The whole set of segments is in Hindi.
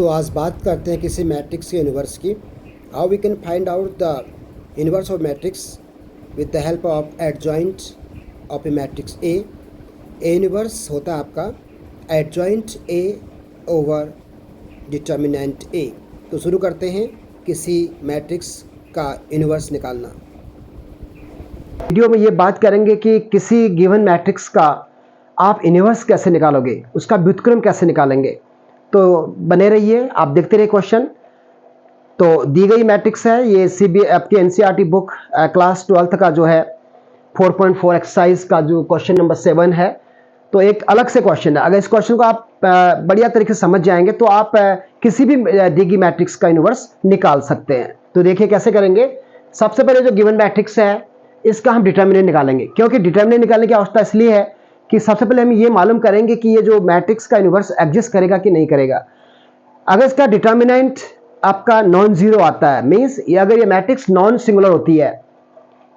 तो आज बात करते हैं किसी मैट्रिक्स के इन्वर्स की। How we can find out the inverse of matrix with the help of adjoint of a matrix A inverse होता है आपका adjoint A over determinant A. तो शुरू करते हैं किसी मैट्रिक्स का इन्वर्स निकालना। वीडियो में ये बात करेंगे कि किसी गिवन मैट्रिक्स का आप इन्वर्स कैसे निकालोगे, उसका व्युत्क्रम कैसे निकालेंगे। तो बने रहिए, आप देखते रहिए क्वेश्चन। तो दी गई मैट्रिक्स है ये आपकी एनसीईआरटी बुक क्लास 12th का जो है 4.4 एक्सरसाइज का जो क्वेश्चन नंबर 7 है। तो एक अलग से क्वेश्चन है, अगर इस क्वेश्चन को आप बढ़िया तरीके से समझ जाएंगे तो आप किसी भी दी गई मैट्रिक्स का इन्वर्स निकाल सकते हैं। तो देखिए कैसे करेंगे। सबसे पहले जो गिवन मैट्रिक्स है इसका हम डिटर्मिनेंट निकालेंगे, क्योंकि डिटर्मिनेंट निकालने की आवश्यकता इसलिए है कि सबसे पहले हम ये मालूम करेंगे कि ये जो मैट्रिक्स का इन्वर्स एग्जिस्ट करेगा कि नहीं करेगा। अगर इसका डिटर्मिनेंट आपका नॉन जीरो आता है, मींस ये अगर ये मैट्रिक्स नॉन सिंगुलर होती है,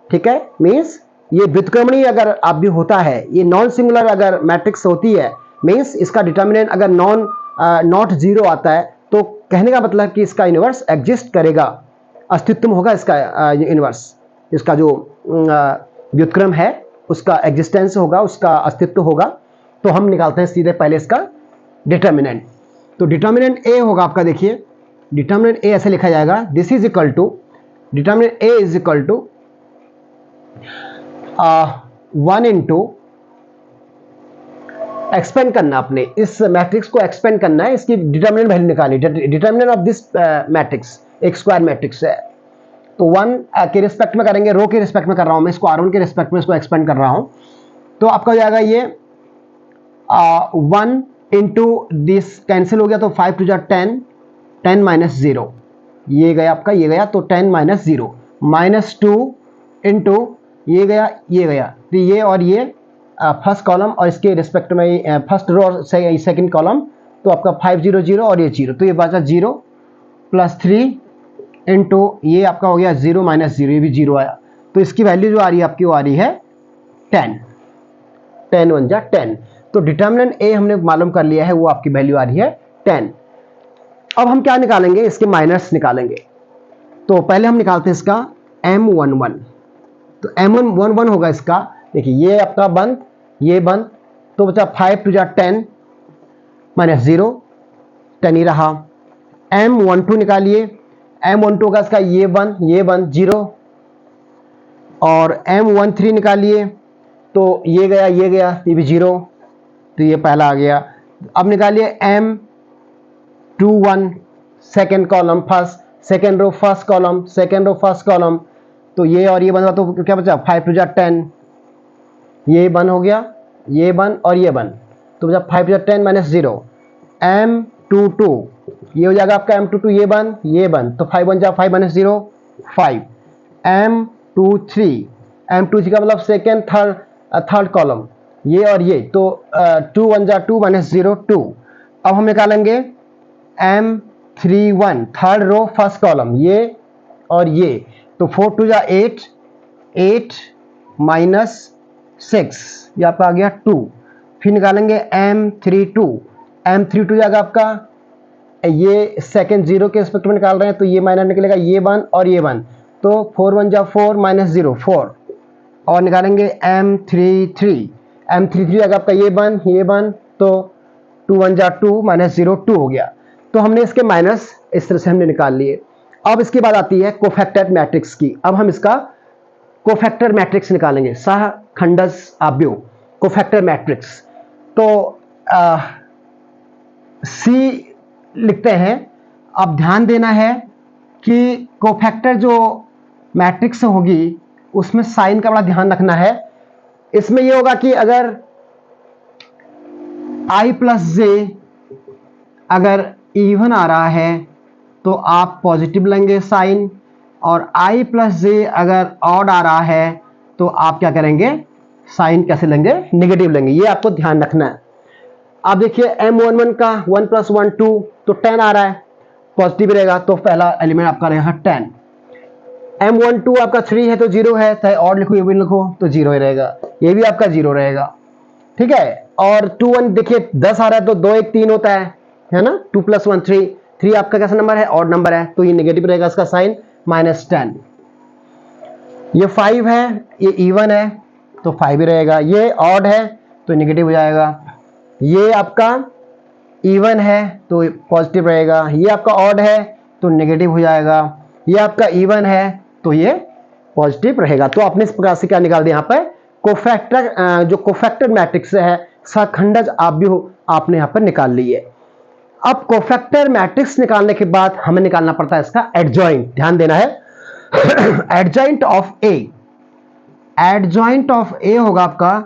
ठीक है, मींस ये व्युत्क्रमणीय अगर आप भी होता है, ये नॉन सिंगुलर अगर मैट्रिक्स होती है, मींस इसका डिटर्मिनेंट अगर नॉट जीरो आता है, तो कहने का मतलब कि इसका इन्वर्स एग्जिस्ट करेगा, अस्तित्व होगा इसका इन्वर्स, इसका जो व्युत्क्रम है उसका एग्जिस्टेंस होगा, उसका अस्तित्व होगा। तो हम निकालते हैं सीधे पहले इसका डिटर्मिनेंट। तो डिटर्मिनेंट ए होगा आपका, देखिए डिटर्मिनेंट ए ऐसे लिखा जाएगा, this is equal to determinant A is equal to 1 into expand करना, अपने इस मैट्रिक्स को एक्सपेंड करना है, इसकी डिटर्मिनेंट वैल्यू निकालनी। डिटर्मिनेंट ऑफ दिस मैट्रिक्स एक स्क्वायर मैट्रिक्स है, तो 1 के रिस्पेक्ट में करेंगे, रो के रिस्पेक्ट में कर रहा हूं मैं इसको, R1 के रिस्पेक्ट में इसको एक्सपेंड कर रहा हूं। तो आपका हो जाएगा ये 1 इंटू दिस कैंसिल हो गया, तो 5 टू जा 10, 10 माइनस 0 ये गया आपका, ये गया, तो 10 माइनस 0 माइनस 2 इंटू ये गया, ये गया, तो ये और ये फर्स्ट कॉलम और इसके रिस्पेक्ट में फर्स्ट रो और सेकेंड कॉलम, तो आपका 5 0 0 और ये 0, तो ये बचा 0 प्लस 3 इंटू ये आपका हो गया 0 माइनस 0, ये भी 0 आया। तो इसकी वैल्यू जो आ रही है आपकी वो आ रही है 10, 10 1 जा 10। तो डिटर्मिनेंट ए हमने मालूम कर लिया है, वो आपकी वैल्यू आ रही है 10। अब हम क्या निकालेंगे, इसके माइनस निकालेंगे। तो पहले हम निकालते हैं इसका M11। तो M11 होगा इसका, देखिए ये आपका बंद, ये बंद, तो बचा 5 टू जा 10 माइनस 0, 10 ही रहा। M12 निकालिए, M12 होगा इसका ये बंद 0, और M13 निकालिए, तो ये गया, ये गया, ये भी 0, तो ये पहला आ गया। अब निकालिए M21 second column first, second row first column, second row first column, तो ये और ये बन रहा, तो क्या बचा 5 टू जा 10, ये बन हो गया, ये बन और ये बन, तो बचा 5 टू जा 10 माइनस 0। M22 ये हो जाएगा आपका M22, ये बन, तो 5 1 जा 5 माइनस 0 5। M23 का मतलब सेकेंड थर्ड कॉलम, ये और ये, तो 2 1 जा 2 माइनस 0 2। अब हम निकालेंगे M31 third row first column, ये और ये, तो 4 2 जा 8, 8 माइनस 6, ये आपका आ गया 2। फिर निकालेंगे M32 जाएगा आपका, ये सेकेंड 0 के रिस्पेक्ट में निकाल रहे हैं, तो ये माइनस निकलेगा, ये 1 और ये 1, तो 4 1 जा 4 माइनस 0 4। और निकालेंगे M33 जाएगा आपका, ये 1, तो 2 1 जा 2 माइनस 0 2 हो गया। तो हमने इसके माइनस इस तरह से हमने निकाल लिए। अब इसके बाद आती है कोफैक्टर मैट्रिक्स की। अब हम इसका कोफैक्टर मैट्रिक्स निकालेंगे, सहखंडस आव्यूह कोफैक्टर मैट्रिक्स। तो सी लिखते हैं। अब ध्यान देना है कि कोफैक्टर जो मैट्रिक्स होगी उसमें साइन का बड़ा ध्यान रखना है। इसमें यह होगा कि अगर I प्लस जे अगर इवन आ रहा है तो आप पॉजिटिव लेंगे साइन, और I प्लस जे अगर ऑड आ रहा है तो आप क्या करेंगे, साइन कैसे लेंगे, नेगेटिव लेंगे। ये आपको ध्यान रखना है। आप देखिए M11 का 1 + 1 2, तो 10 आ रहा है, पॉजिटिव रहेगा, तो पहला एलिमेंट आपका रहेगा 10। M12 आपका 3 है तो 0 है, चाहे ऑड लिखो इवन लिखो तो 0 ही रहेगा, ये भी आपका 0 रहेगा, ठीक है। और 2 1 देखिए 10 आ रहा है तो 2 1 3 होता है ना, 2 + 1 3, 3 आपका कैसा नंबर है, ऑड नंबर है, तो ये नेगेटिव रहेगा इसका साइन -10। ये 5 है, ये इवन है तो 5 ही रहेगा, ये ऑड है तो नेगेटिव हो जाएगा, ये आपका इवन है तो पॉजिटिव रहेगा, ये आपका ऑड है तो नेगेटिव हो जाएगा, ये आपका इवन है तो ये पॉजिटिव रहेगा। तो आपने इस प्रकार से क्या निकाल दिया यहाँ पर कोफैक्टर, जो कोफैक्टर मैट्रिक्स है सहखंडज आप भी आपने यहाँ पर निकाल ली है। अब कोफैक्टर मैट्रिक्स निकालने के बाद हमें निकालना पड़ता है इसका एडजॉइंट, ध्यान देना है। Adjoint of A, adjoint of A होगा आपका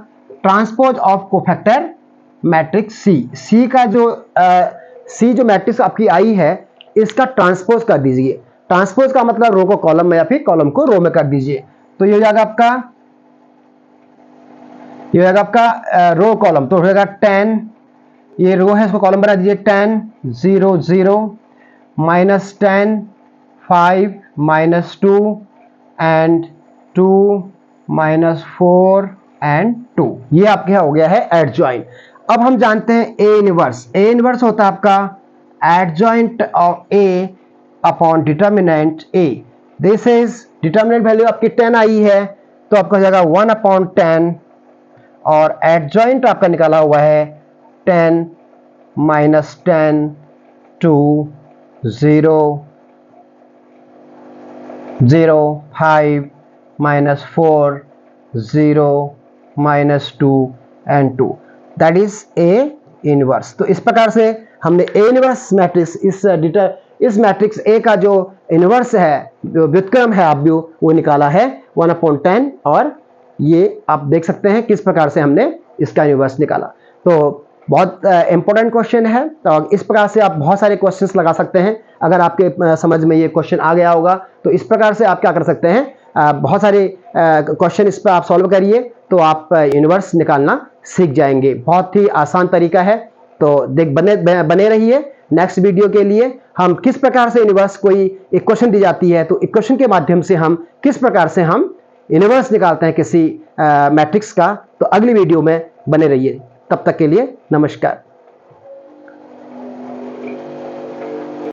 transpose of cofactor matrix C. C का जो सी जो मैट्रिक्स आपकी आई है इसका ट्रांसपोज कर दीजिए। ट्रांसपोज का मतलब रो को कॉलम में या फिर कॉलम को रो में कर दीजिए। तो ये हो जाएगा आपका, ये हो जाएगा आपका रो कॉलम, तो हो जाएगा 10, ये रो है इसको कॉलम बना दीजिए 10 0 0 -10 5 -2 एंड 2 -4 एंड 2। ये आपके हो गया है एडजॉइंट। अब हम जानते हैं ए इनवर्स। ए इनवर्स होता है आपका adjoint of A upon determinant A. This is determinant value आपकी 10 आई है तो आपका हो जाएगा 1/10 और एडजॉइंट आपका निकाला हुआ है 10 -10 2 0 0 5 -4 0 -2 and 2, that is A inverse. तो इस प्रकार से हमने ए इनवर्स मैट्रिक्स, इस मैट्रिक्स ए का जो इनवर्स है, जो व्युत्क्रम है आप वो निकाला है 1/10 और ये आप देख सकते हैं किस प्रकार से हमने इसका इनवर्स निकाला। तो बहुत इंपॉर्टेंट क्वेश्चन है, तो इस प्रकार से आप बहुत सारे क्वेश्चंस लगा सकते हैं। अगर आपके समझ में ये क्वेश्चन आ गया होगा तो इस प्रकार से आप क्या कर सकते हैं, बहुत सारे क्वेश्चन इस पर आप सॉल्व करिए तो आप यूनिवर्स निकालना सीख जाएंगे। बहुत ही आसान तरीका है, तो बने रहिए। नेक्स्ट वीडियो के लिए हम किस प्रकार से यूनिवर्स, कोई एक क्वेश्चन दी जाती है तो इक्वेशन के माध्यम से हम किस प्रकार से हम यूनिवर्स निकालते हैं किसी मैट्रिक्स का, तो अगली वीडियो में बने रहिए। तब तक के लिए नमस्कार।